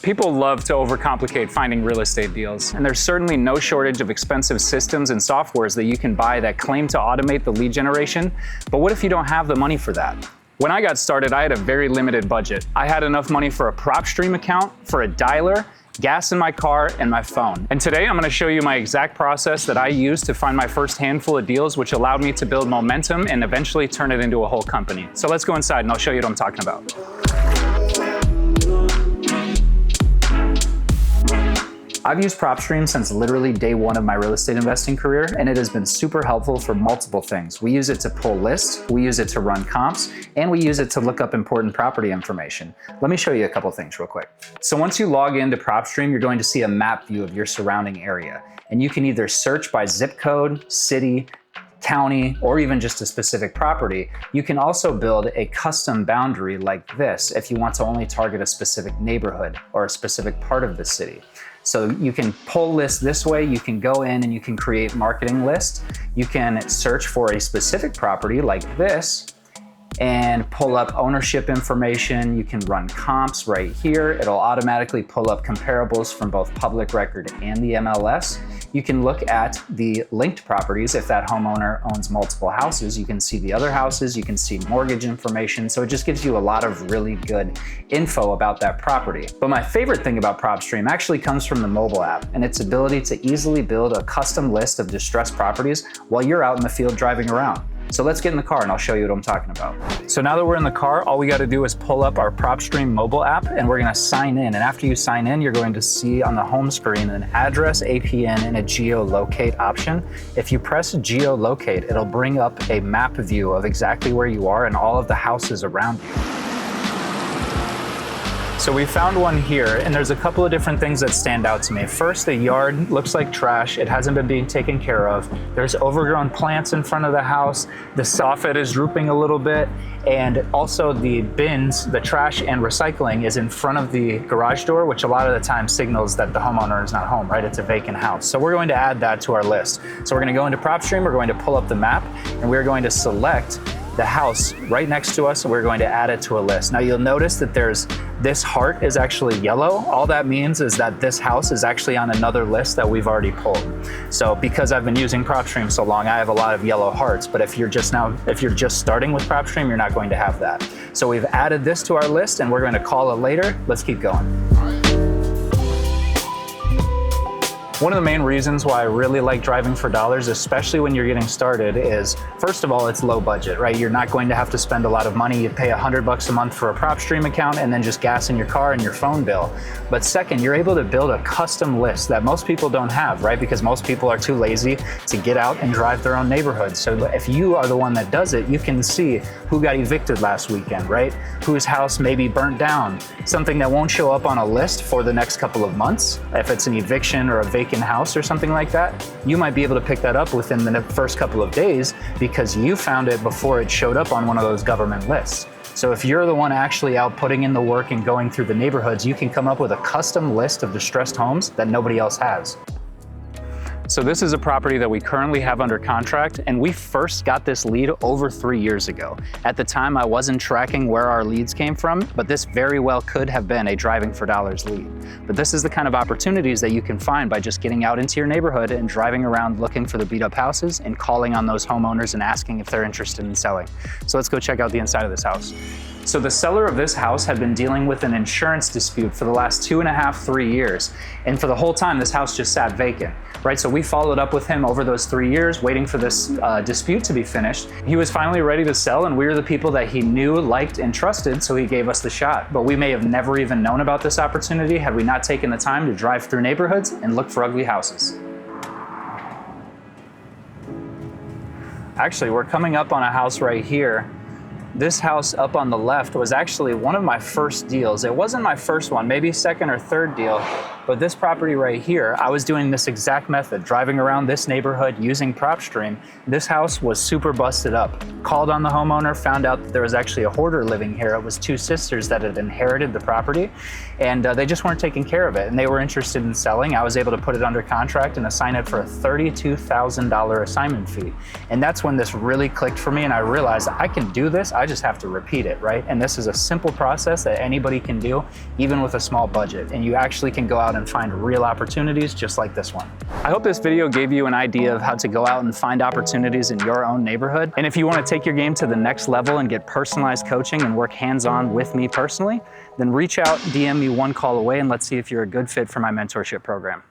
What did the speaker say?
People love to overcomplicate finding real estate deals, and there's certainly no shortage of expensive systems and softwares that you can buy that claim to automate the lead generation. But what if you don't have the money for that? When I got started, I had a very limited budget. I had enough money for a PropStream account, for a dialer, gas in my car, and my phone. And today I'm gonna show you my exact process that I used to find my first handful of deals, which allowed me to build momentum and eventually turn it into a whole company. So let's go inside and I'll show you what I'm talking about. I've used PropStream since literally day one of my real estate investing career, and it has been super helpful for multiple things. We use it to pull lists, we use it to run comps, and we use it to look up important property information. Let me show you a couple things real quick. So once you log into PropStream, you're going to see a map view of your surrounding area, and you can either search by zip code, city, county, or even just a specific property. You can also build a custom boundary like this if you want to only target a specific neighborhood or a specific part of the city. So you can pull lists this way, you can go in and you can create marketing lists. You can search for a specific property like this and pull up ownership information. You can run comps right here. It'll automatically pull up comparables from both public record and the MLS. You can look at the linked properties. If that homeowner owns multiple houses, you can see the other houses, you can see mortgage information. So it just gives you a lot of really good info about that property. But my favorite thing about PropStream actually comes from the mobile app and its ability to easily build a custom list of distressed properties while you're out in the field driving around. So let's get in the car and I'll show you what I'm talking about. So now that we're in the car, all we got to do is pull up our PropStream mobile app and we're going to sign in. And after you sign in, you're going to see on the home screen an address, APN, and a geolocate option. If you press geolocate, it'll bring up a map view of exactly where you are and all of the houses around you. So we found one here, and there's a couple of different things that stand out to me. First, the yard looks like trash. It hasn't been being taken care of. There's overgrown plants in front of the house. The soffit is drooping a little bit. And also the bins, the trash and recycling is in front of the garage door, which a lot of the time signals that the homeowner is not home, right? It's a vacant house. So we're going to add that to our list. So we're going to go into PropStream, we're going to pull up the map, and we're going to select the house right next to us, and we're going to add it to a list. Now you'll notice that this heart is actually yellow. All that means is that this house is actually on another list that we've already pulled. So because I've been using PropStream so long, I have a lot of yellow hearts, but if you're just starting with PropStream, you're not going to have that. So we've added this to our list and we're going to call it later. Let's keep going. One of the main reasons why I really like driving for dollars, especially when you're getting started, is first of all, it's low budget, right? You're not going to have to spend a lot of money. You pay $100 a month for a PropStream account and then just gas in your car and your phone bill. But second, you're able to build a custom list that most people don't have, right? Because most people are too lazy to get out and drive their own neighborhood. So if you are the one that does it, you can see who got evicted last weekend, right? Whose house may be burnt down, something that won't show up on a list for the next couple of months. If it's an eviction or a vacant house or something like that, you might be able to pick that up within the first couple of days because you found it before it showed up on one of those government lists. So if you're the one actually out putting in the work and going through the neighborhoods, you can come up with a custom list of distressed homes that nobody else has. So this is a property that we currently have under contract, and we first got this lead over 3 years ago. At the time, I wasn't tracking where our leads came from, but this very well could have been a driving for dollars lead. But this is the kind of opportunities that you can find by just getting out into your neighborhood and driving around looking for the beat up houses and calling on those homeowners and asking if they're interested in selling. So let's go check out the inside of this house. So the seller of this house had been dealing with an insurance dispute for the last 2.5, 3 years. And for the whole time, this house just sat vacant, right? So we followed up with him over those 3 years, waiting for this dispute to be finished. He was finally ready to sell, and we were the people that he knew, liked, and trusted, so he gave us the shot. But we may have never even known about this opportunity had we not taken the time to drive through neighborhoods and look for ugly houses. Actually, we're coming up on a house right here. This house up on the left was actually one of my first deals. It wasn't my first one, maybe second or third deal, but this property right here, I was doing this exact method, driving around this neighborhood using PropStream. This house was super busted up. Called on the homeowner, found out that there was actually a hoarder living here. It was two sisters that had inherited the property, and they just weren't taking care of it, and they were interested in selling. I was able to put it under contract and assign it for a $32,000 assignment fee. And that's when this really clicked for me, and I realized I can do this. I just have to repeat it, right? And this is a simple process that anybody can do, even with a small budget. And you actually can go out and find real opportunities just like this one. I hope this video gave you an idea of how to go out and find opportunities in your own neighborhood. And if you want to take your game to the next level and get personalized coaching and work hands-on with me personally, then reach out, DM me one call away, and let's see if you're a good fit for my mentorship program.